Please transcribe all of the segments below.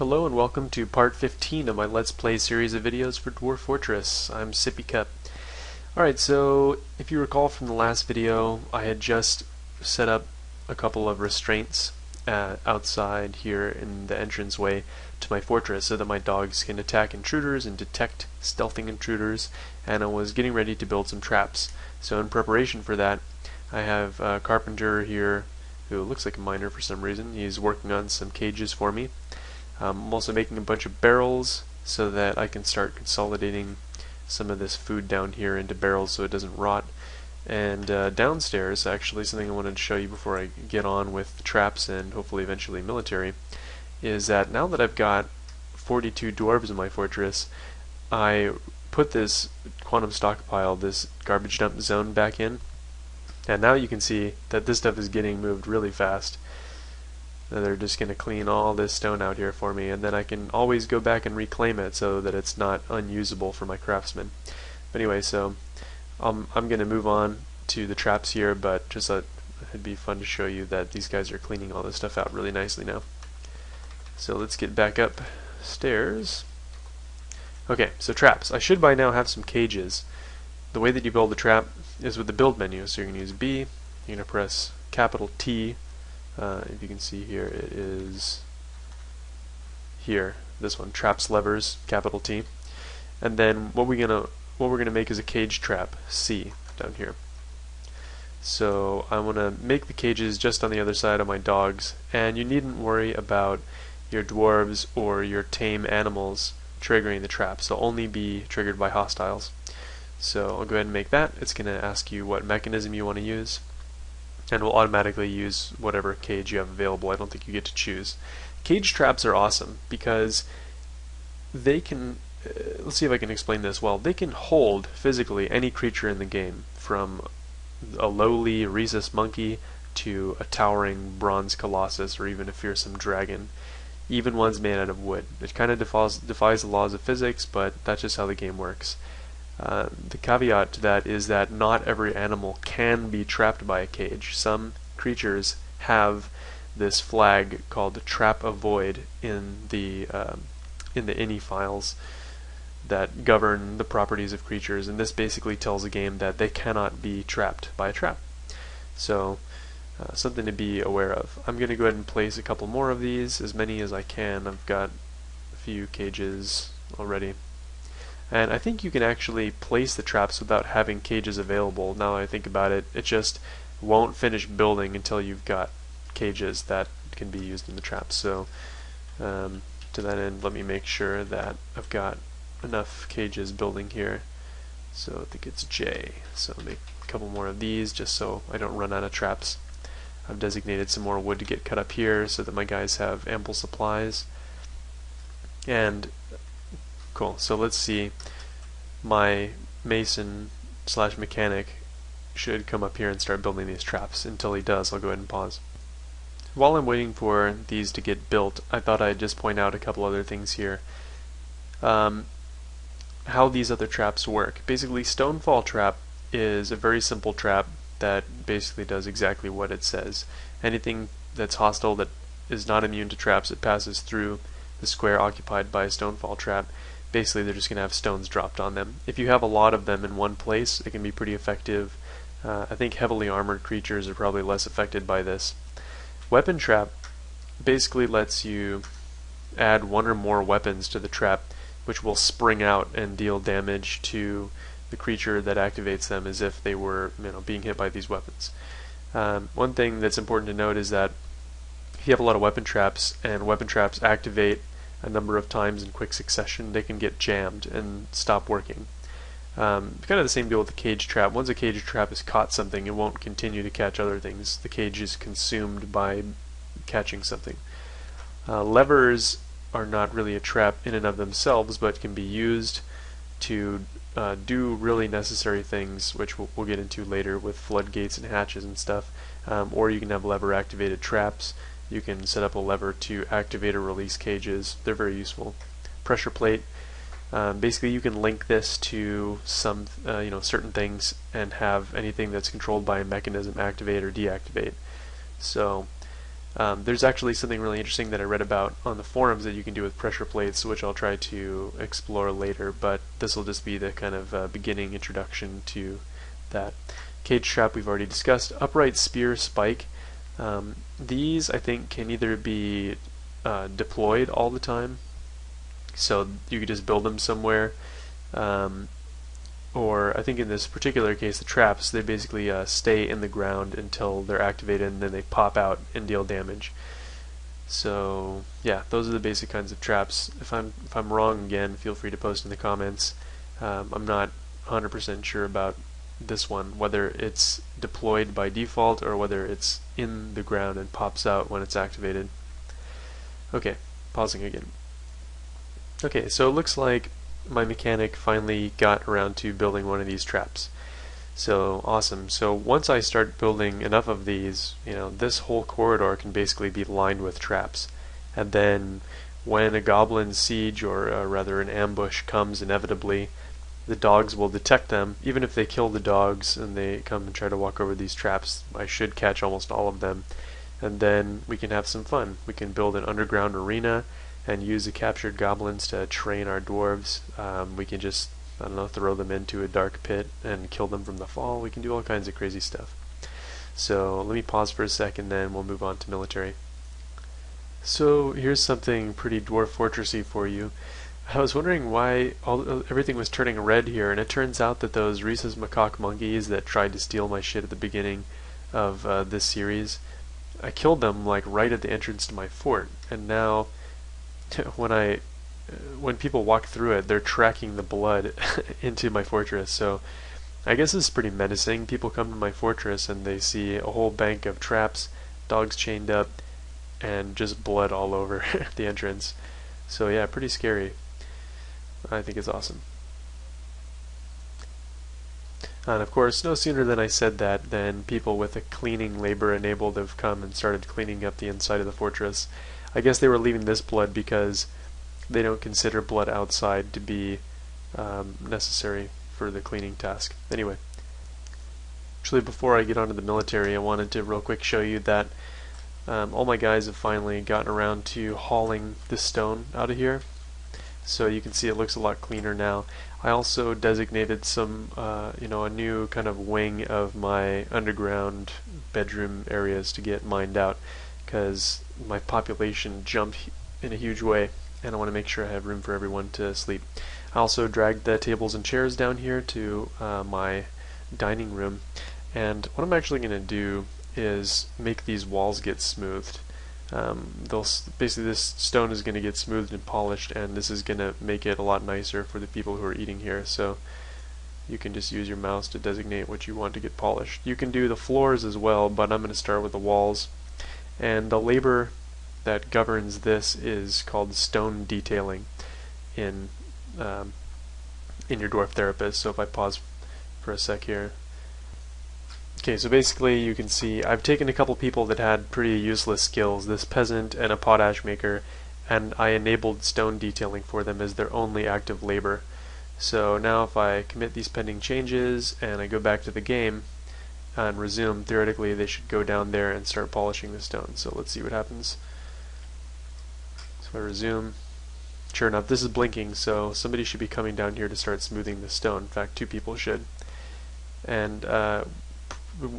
Hello and welcome to part 15 of my Let's Play series of videos for Dwarf Fortress. I'm Sippy Cup. Alright, so if you recall from the last video, I had just set up a couple of restraints outside here in the entranceway to my fortress so that my dogs can attack intruders and detect stealthing intruders, and I was getting ready to build some traps. So in preparation for that, I have a carpenter here who looks like a miner for some reason. He's working on some cages for me. I'm also making a bunch of barrels so that I can start consolidating some of this food down here into barrels so it doesn't rot. And downstairs, actually, something I wanted to show you before I get on with the traps and hopefully eventually military, is that now that I've got 42 dwarves in my fortress, I put this quantum stockpile, this garbage dump zone, back in, and now you can see that this stuff is getting moved really fast. They're just going to clean all this stone out here for me, and then I can always go back and reclaim it so that it's not unusable for my craftsmen. But anyway, so I'm going to move on to the traps here, but just thought it'd be fun to show you that these guys are cleaning all this stuff out really nicely now. So let's get back upstairs. Okay, so traps. I should by now have some cages. The way that you build the trap is with the build menu. So you're going to use B, you're going to press capital T. If you can see here, it is here, this one, traps levers, capital T. And then what we're gonna make is a cage trap, C, down here. So I want to make the cages just on the other side of my dogs, and you needn't worry about your dwarves or your tame animals triggering the traps. They'll only be triggered by hostiles. So I'll go ahead and make that. It's going to ask you what mechanism you want to use, and will automatically use whatever cage you have available. I don't think you get to choose. Cage traps are awesome because they can, let's see if I can explain this well, they can hold physically any creature in the game, from a lowly rhesus monkey to a towering bronze colossus or even a fearsome dragon, even ones made out of wood. It kind of defies the laws of physics, but that's just how the game works. The caveat to that is that not every animal can be trapped by a cage. Some creatures have this flag called Trap Avoid in the INI files that govern the properties of creatures, and this basically tells the game that they cannot be trapped by a trap. So something to be aware of. I'm going to go ahead and place a couple more of these, as many as I can. I've got a few cages already. And I think you can actually place the traps without having cages available. Now I think about it, it just won't finish building until you've got cages that can be used in the traps. So to that end, let me make sure that I've got enough cages building here. So I think it's J. So I'll make a couple more of these just so I don't run out of traps. I've designated some more wood to get cut up here so that my guys have ample supplies. And cool, so let's see, my mason slash mechanic should come up here and start building these traps. Until he does, I'll go ahead and pause. While I'm waiting for these to get built, I thought I'd just point out a couple other things here. How these other traps work. Basically, Stonefall Trap is a very simple trap that basically does exactly what it says. Anything that's hostile that is not immune to traps, it passes through the square occupied by a Stonefall Trap. Basically, they're just going to have stones dropped on them. If you have a lot of them in one place, it can be pretty effective. I think heavily armored creatures are probably less affected by this. Weapon Trap basically lets you add one or more weapons to the trap, which will spring out and deal damage to the creature that activates them as if they were, being hit by these weapons. One thing that's important to note is that if you have a lot of weapon traps and weapon traps activate a number of times in quick succession, they can get jammed and stop working. Kind of the same deal with the cage trap. Once a cage trap has caught something, it won't continue to catch other things. The cage is consumed by catching something. Levers are not really a trap in and of themselves, but can be used to do really necessary things, which we'll get into later with floodgates and hatches and stuff. Or you can have lever activated traps. You can set up a lever to activate or release cages. They're very useful. Pressure plate. Basically, you can link this to some, certain things and have anything that's controlled by a mechanism activate or deactivate. So There's actually something really interesting that I read about on the forums that you can do with pressure plates, which I'll try to explore later, but this will just be the kind of beginning introduction to that. Cage trap we've already discussed. Upright spear spike. These I think can either be deployed all the time, so you could just build them somewhere, or I think in this particular case the traps, they basically stay in the ground until they're activated and then they pop out and deal damage. So yeah, those are the basic kinds of traps. If I'm wrong again, feel free to post in the comments. I'm not 100% sure about this one, whether it's deployed by default or whether it's in the ground and pops out when it's activated. Okay, pausing again. Okay, so it looks like my mechanic finally got around to building one of these traps. So awesome. So once I start building enough of these, this whole corridor can basically be lined with traps. And then when a goblin siege, or rather an ambush, comes inevitably, the dogs will detect them. Even if they kill the dogs and they come and try to walk over these traps, I should catch almost all of them. And then we can have some fun. We can build an underground arena and use the captured goblins to train our dwarves. We can just, I don't know, throw them into a dark pit and kill them from the fall. We can do all kinds of crazy stuff. So let me pause for a second, then we'll move on to military. So here's something pretty Dwarf Fortressy for you. I was wondering why everything was turning red here, and it turns out that those rhesus macaque monkeys that tried to steal my shit at the beginning of this series, I killed them like right at the entrance to my fort, and now when people walk through it, they're tracking the blood into my fortress. So I guess this is pretty menacing. People come to my fortress and they see a whole bank of traps, dogs chained up, and just blood all over the entrance. So yeah, pretty scary. I think it's awesome. And of course, no sooner than I said that than people with a cleaning labor enabled have come and started cleaning up the inside of the fortress. I guess they were leaving this blood because they don't consider blood outside to be necessary for the cleaning task. Anyway, actually before I get onto the military, I wanted to real quick show you that all my guys have finally gotten around to hauling the stone out of here. So you can see it looks a lot cleaner now. I also designated some, a new kind of wing of my underground bedroom areas to get mined out, because my population jumped in a huge way, and I want to make sure I have room for everyone to sleep. I also dragged the tables and chairs down here to my dining room, and what I'm actually going to do is make these walls get smoothed. Basically this stone is going to get smoothed and polished, and this is going to make it a lot nicer for the people who are eating here. So you can just use your mouse to designate what you want to get polished. You can do the floors as well, but I'm going to start with the walls. And the labor that governs this is called stone detailing in your Dwarf Therapist. So if I pause for a sec here. Okay, so basically you can see I've taken a couple people that had pretty useless skills, this peasant and a potash maker, and I enabled stone detailing for them as their only active labor. So now if I commit these pending changes and I go back to the game and resume, theoretically they should go down there and start polishing the stone. So let's see what happens. So I resume. Sure enough, this is blinking, so somebody should be coming down here to start smoothing the stone. In fact, 2 people should. And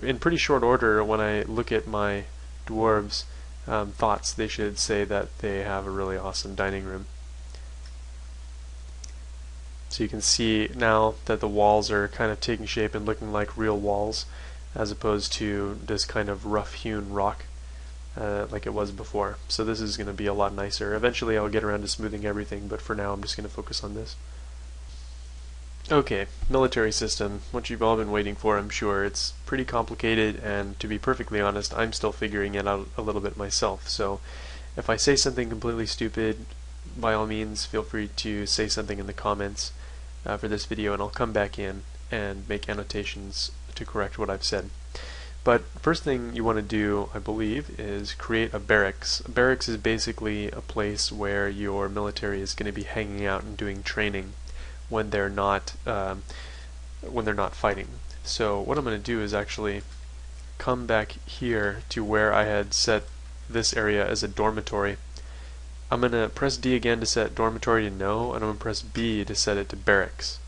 in pretty short order, when I look at my dwarves' thoughts, they should say that they have a really awesome dining room. So you can see now that the walls are kind of taking shape and looking like real walls, as opposed to this kind of rough-hewn rock like it was before. So this is going to be a lot nicer. Eventually I'll get around to smoothing everything, but for now I'm just going to focus on this. Okay, military system, what you've all been waiting for, I'm sure. It's pretty complicated, and to be perfectly honest, I'm still figuring it out a little bit myself. So if I say something completely stupid, by all means feel free to say something in the comments for this video, and I'll come back in and make annotations to correct what I've said. But first thing you want to do, I believe, is create a barracks. A barracks is basically a place where your military is going to be hanging out and doing training when they're not fighting. So what I'm going to do is actually come back here to where I had set this area as a dormitory. I'm going to press D again to set dormitory to no, and I'm going to press B to set it to barracks.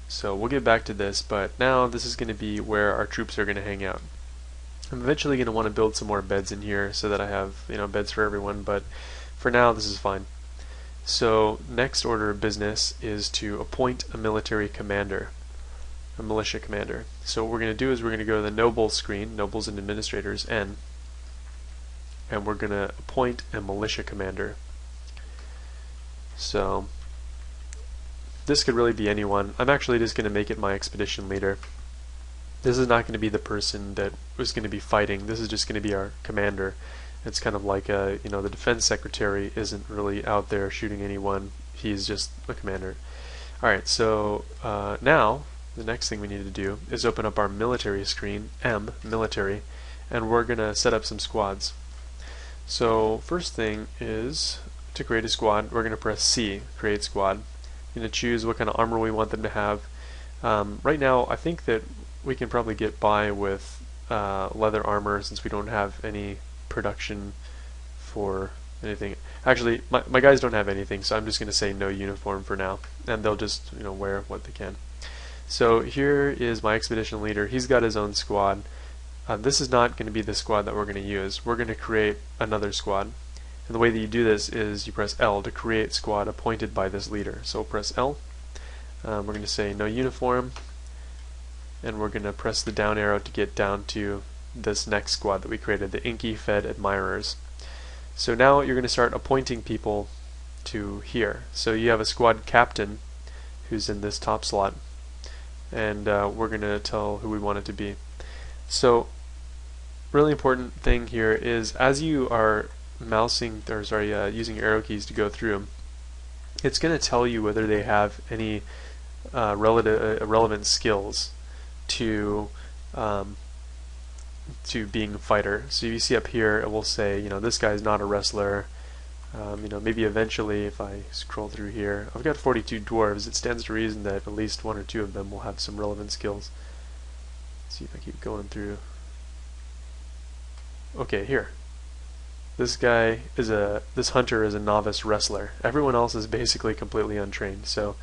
So we'll get back to this, but now this is going to be where our troops are going to hang out. I'm eventually going to want to build some more beds in here so that I have, you know, beds for everyone, but for now this is fine. So next order of business is to appoint a military commander, a militia commander. So what we're going to do is we're going to go to the nobles screen, nobles and administrators, N, and we're going to appoint a militia commander. So this could really be anyone. I'm actually just going to make it my expedition leader. This is not going to be the person that was going to be fighting. This is just going to be our commander. It's kind of like a, you know, the defense secretary isn't really out there shooting anyone. He's just a commander. Alright, so now the next thing we need to do is open up our military screen, M, military, and we're going to set up some squads. So first thing is to create a squad, we're going to press C, create squad. We're going to choose what kind of armor we want them to have. Right now I think that we can probably get by with leather armor since we don't have any production for anything. Actually, my guys don't have anything, so I'm just going to say no uniform for now, and they'll just, you know, wear what they can. So here is my expedition leader. He's got his own squad. This is not going to be the squad that we're going to use. We're going to create another squad. And the way that you do this is you press L to create squad appointed by this leader. So we'll press L. We're going to say no uniform, and we're going to press the down arrow to get down to this next squad that we created, the Inky Fed Admirers. So now you're going to start appointing people to here. So you have a squad captain who's in this top slot, and we're going to tell who we want it to be. So really important thing here is as you are using your arrow keys to go through them, it's going to tell you whether they have any relevant skills to being a fighter. So you see up here it will say, you know, this guy's not a wrestler. You know, maybe eventually if I scroll through here, I've got 42 dwarves. It stands to reason that at least one or two of them will have some relevant skills. Let's see if I keep going through. Okay, here. This hunter is a novice wrestler. Everyone else is basically completely untrained, so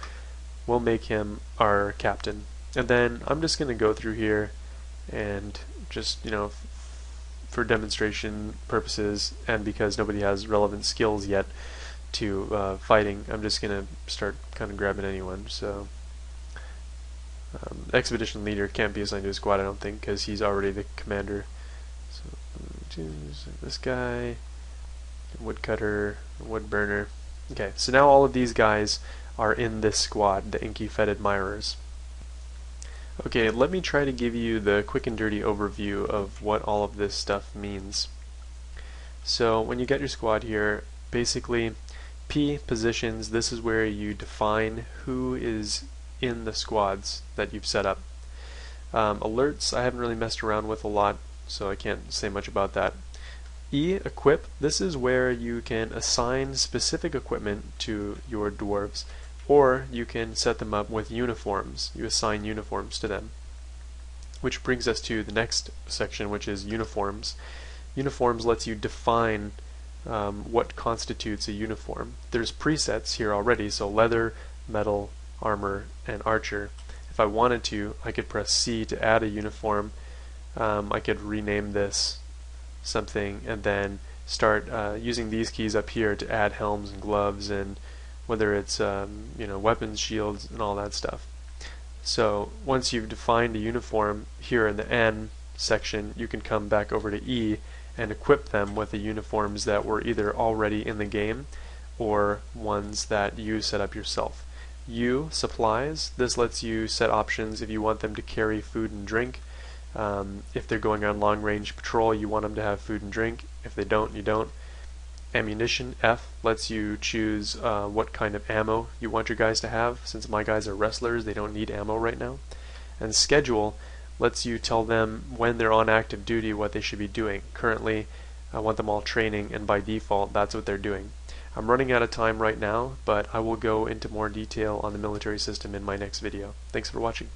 we'll make him our captain. And then I'm just going to go through here and just, you know, for demonstration purposes and because nobody has relevant skills yet to fighting, I'm just going to start kind of grabbing anyone. So expedition leader can't be assigned to a squad, I don't think, because he's already the commander. So choose this guy, woodcutter, wood burner. Okay, so now all of these guys are in this squad, the Inky Fed Admirers. Okay, let me try to give you the quick and dirty overview of what all of this stuff means. So when you get your squad here, basically P, positions, this is where you define who is in the squads that you've set up. Alerts I haven't really messed around with a lot, so I can't say much about that. E, equip, this is where you can assign specific equipment to your dwarves, or you can set them up with uniforms. You assign uniforms to them. Which brings us to the next section, which is uniforms. Uniforms lets you define what constitutes a uniform. There's presets here already, so leather, metal, armor, and archer. If I wanted to, I could press C to add a uniform. I could rename this something and then start using these keys up here to add helms and gloves and whether it's you know, weapons, shields, and all that stuff. So once you've defined a uniform here in the N section, you can come back over to E and equip them with the uniforms that were either already in the game or ones that you set up yourself. U, supplies, this lets you set options if you want them to carry food and drink. If they're going on long range patrol, you want them to have food and drink. If they don't, you don't. Ammunition, F, lets you choose what kind of ammo you want your guys to have. Since my guys are wrestlers, they don't need ammo right now. And schedule lets you tell them when they're on active duty what they should be doing. Currently, I want them all training, and by default, that's what they're doing. I'm running out of time right now, but I will go into more detail on the military system in my next video. Thanks for watching.